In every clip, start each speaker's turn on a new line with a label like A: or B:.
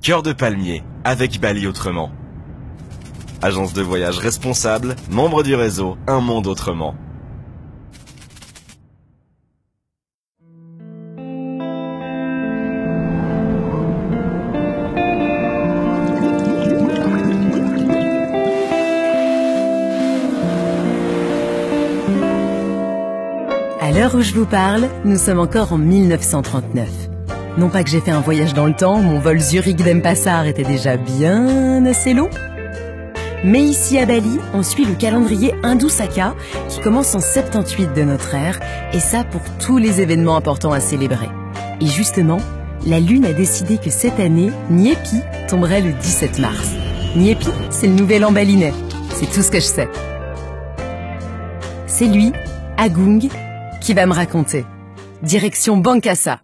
A: Cœur de palmier, avec Bali autrement. Agence de voyage responsable, membre du réseau Un Monde Autrement.
B: À l'heure où je vous parle, nous sommes encore en 1939. Non pas que j'ai fait un voyage dans le temps, mon vol Zurich-Denpasar était déjà bien assez long. Mais ici à Bali, on suit le calendrier hindou Saka qui commence en 78 de notre ère, et ça pour tous les événements importants à célébrer. Et justement, la Lune a décidé que cette année, Nyepi tomberait le 17 mars. Nyepi, c'est le nouvel an balinais. C'est tout ce que je sais. C'est lui, Agung, qui va me raconter. Direction Bangkasa.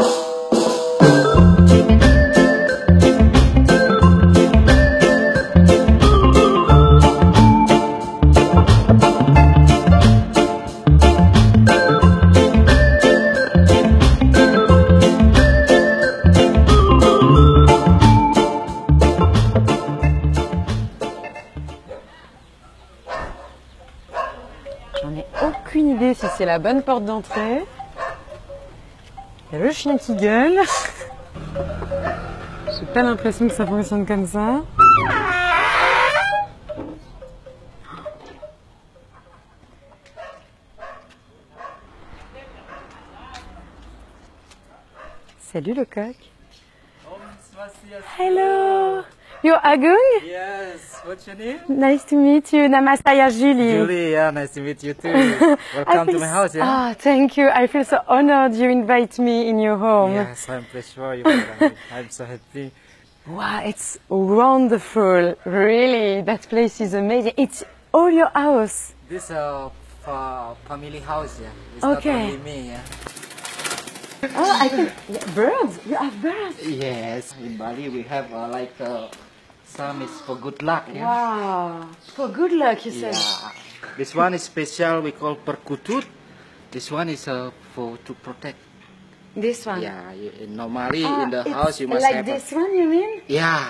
B: J'en ai aucune idée si c'est la bonne porte d'entrée. Il y a le chien qui gueule. J'ai pas l'impression que ça fonctionne comme ça. Salut le coq. Hello. You're Agung?
C: Yes, what's your name?
B: Nice to meet you. Namasaya Julie.
C: Julie, yeah, nice to meet you too. Welcome to my house, yeah?
B: Ah, thank you. I feel so honored you invite me in your home.
C: Yes, I'm pretty sure you will. I'm so happy.
B: Wow, it's wonderful. Really, that place is amazing. It's all your house.
C: This family house, yeah. It's
B: Okay.
C: not only me, yeah.
B: Oh, I think birds. You have birds.
C: Yes, in Bali we have some is for good luck, yeah.
B: Wow. For good luck, you said.
C: Yeah. This one is special. We call perkutut. This one is for to protect.
B: This one.
C: Yeah, normally in the house you must
B: like
C: have.
B: this one, you mean?
C: Yeah,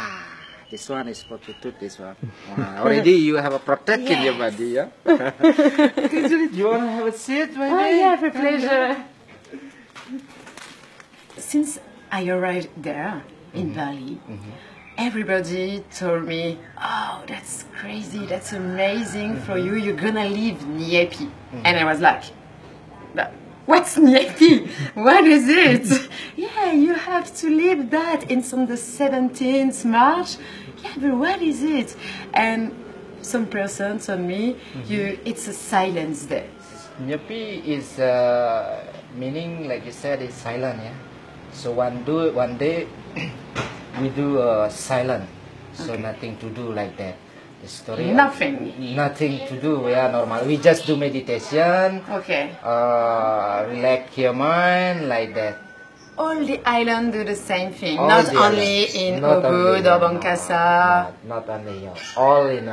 C: this one is for perkutut. This one. Already you have a protect in your body, yeah. Do you want to have a seat, maybe?
B: Oh yeah, for pleasure. Since I arrived there in Bali, everybody told me, "Oh, that's crazy, that's amazing for you. You're gonna leave Nyepi." And I was like, "But what's Nyepi? What is it?" "Yeah, you have to leave that. It's on the 17th March." "Yeah, but what is it?" And some person told me, it's a silence day.
C: Nyepi is meaning, like you said, is silent, yeah. So one day we do silent, so nothing to do like that. The story.
B: Nothing.
C: Nothing to do. Yeah, normal. We just do meditation.
B: Okay.
C: Relax your mind like that.
B: All the islands do the same thing,
C: All
B: not
C: the
B: only
C: islands.
B: in
C: Not only,
B: Ubud
C: yeah,
B: or Bangkasa,
C: Not only, yeah. All in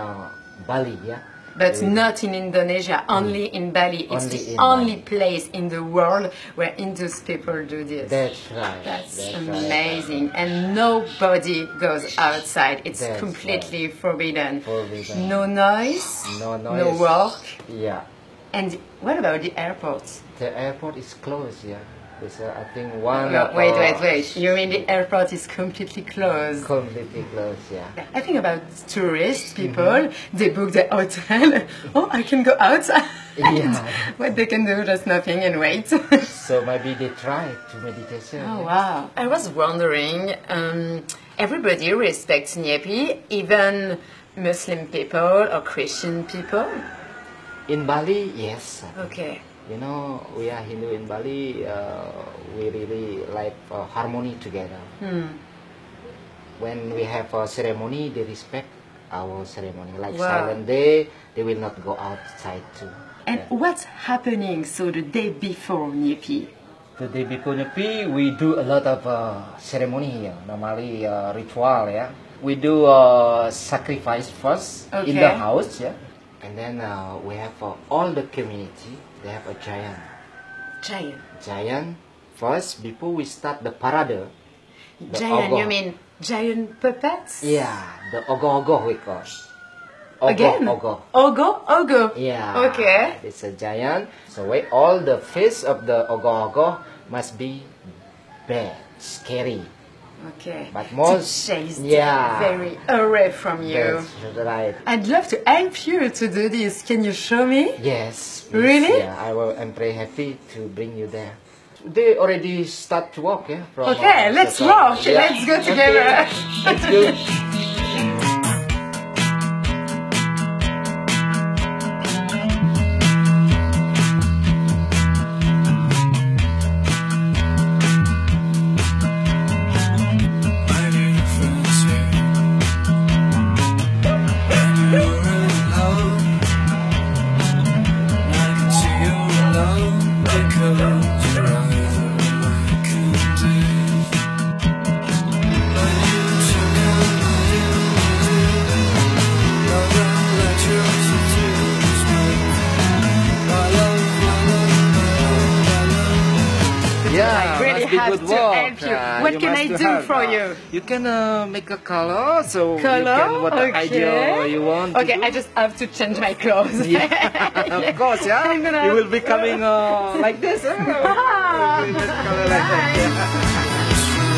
C: Bali, yeah.
B: but not in Indonesia, only in Bali. It's
C: Only
B: the
C: in
B: only
C: Bali.
B: place in the world where Indus people do this.
C: That's right.
B: That's
C: right.
B: amazing. And nobody goes outside. It's
C: That's
B: completely forbidden.
C: Forbidden.
B: No noise,
C: No
B: no
C: noise.
B: work.
C: Yeah.
B: And what about the airport?
C: The airport is closed, yeah. It's, I think one.
B: No,
C: of,
B: wait. You mean the airport is completely closed?
C: Completely closed, yeah.
B: I think about tourist people, they book the hotel. Oh, I can go outside.
C: Yeah.
B: What they can do, just nothing and wait.
C: So maybe they try to meditation.
B: Oh, wow. I was wondering, everybody respects Nyepi, even Muslim people or Christian people?
C: In Bali, yes.
B: Okay.
C: You know, we are Hindu in Bali. We really like harmony together. When we have a ceremony, they respect our ceremony. Like
B: Wow.
C: silent day, they will not go outside too.
B: And what's happening so the day before Nyepi?
C: The day before Nyepi, we do a lot of ceremony here. Normally ritual, yeah. We do sacrifice first in the
B: Okay.
C: house, yeah. And then we have all the community. They have a giant.
B: Giant.
C: Giant first before we start the parade.
B: Giant,
C: ogor.
B: you mean Giant puppets?
C: Yeah, the ogo we call.
B: Again?
C: Ogo.
B: Ogo?
C: Yeah.
B: Okay.
C: It's a giant. So all the face of the ogo must be bad, scary.
B: Okay.
C: But most,
B: to chase
C: yeah,
B: very away from you.
C: That's right.
B: I'd love to help you to do this. Can you show me?
C: Yes.
B: Really?
C: Yeah, I'm very happy to bring you there. They already start to walk, yeah? From,
B: Okay, let's walk.
C: Yeah.
B: Let's go together.
C: Okay. Let's go. Yeah,
B: I really
C: must be
B: have
C: good
B: to
C: work.
B: help you. What can I do for you?
C: You can make a color, so you
B: Color?
C: can what
B: Okay.
C: idea you want.
B: Okay,
C: to do.
B: I just have to change my clothes.
C: Yeah, of course, yeah.
B: I'm gonna-
C: You will be coming like this.
B: Ah,
C: You will make color like that. Yeah.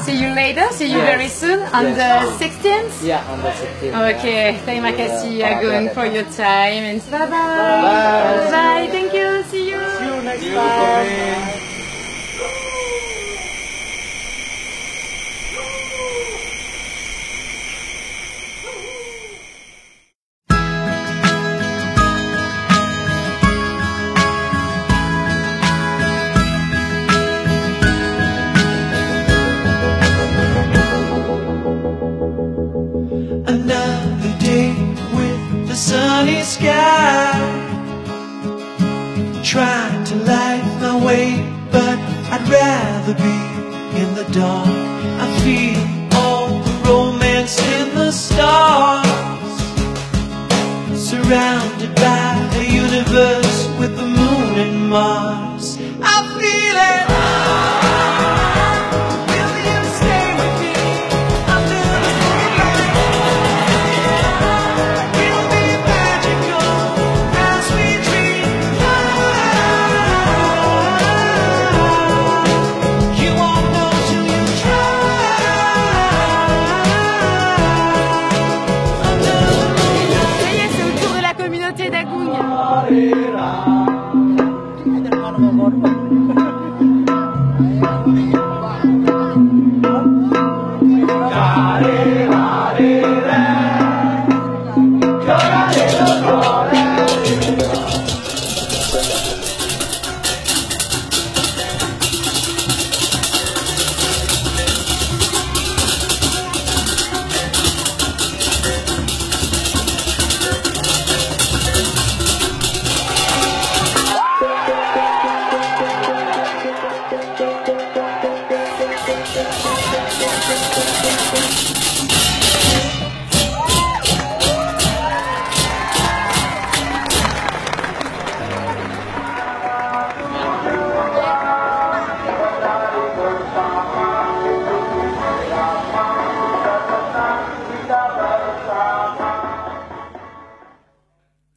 B: See you later. See you
C: Yes.
B: very soon on
C: Yes.
B: the 16th.
C: Yeah, on the 16th.
B: Okay, terima kasih Agun for your time and bye bye.
C: Bye.
B: Bye. Thank you. See you.
C: See you next time.
D: Another day with the sunny sky, trying to light my way, but I'd rather be in the dark. I feel all the romance in the stars, surrounded by a universe with the moon and Mars. I feel it. Will you stay with me under the moonlight? We'll be magical as we dream. You won't know till you try. Under the moonlight.
B: Ça y est, c'est au tour de la communauté d'Agung.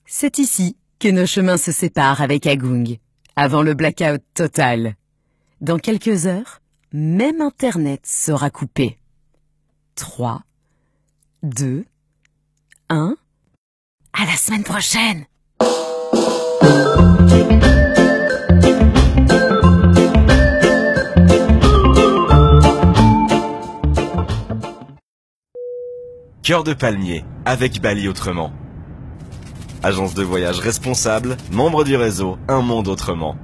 B: C'est ici que nos chemins se séparent avec Agung, avant le blackout total. Dans quelques heures, même Internet sera coupé. 3, 2, 1... À la semaine prochaine!
A: Cœur de palmier, avec Bali autrement. Agence de voyage responsable, membre du réseau Un Monde Autrement.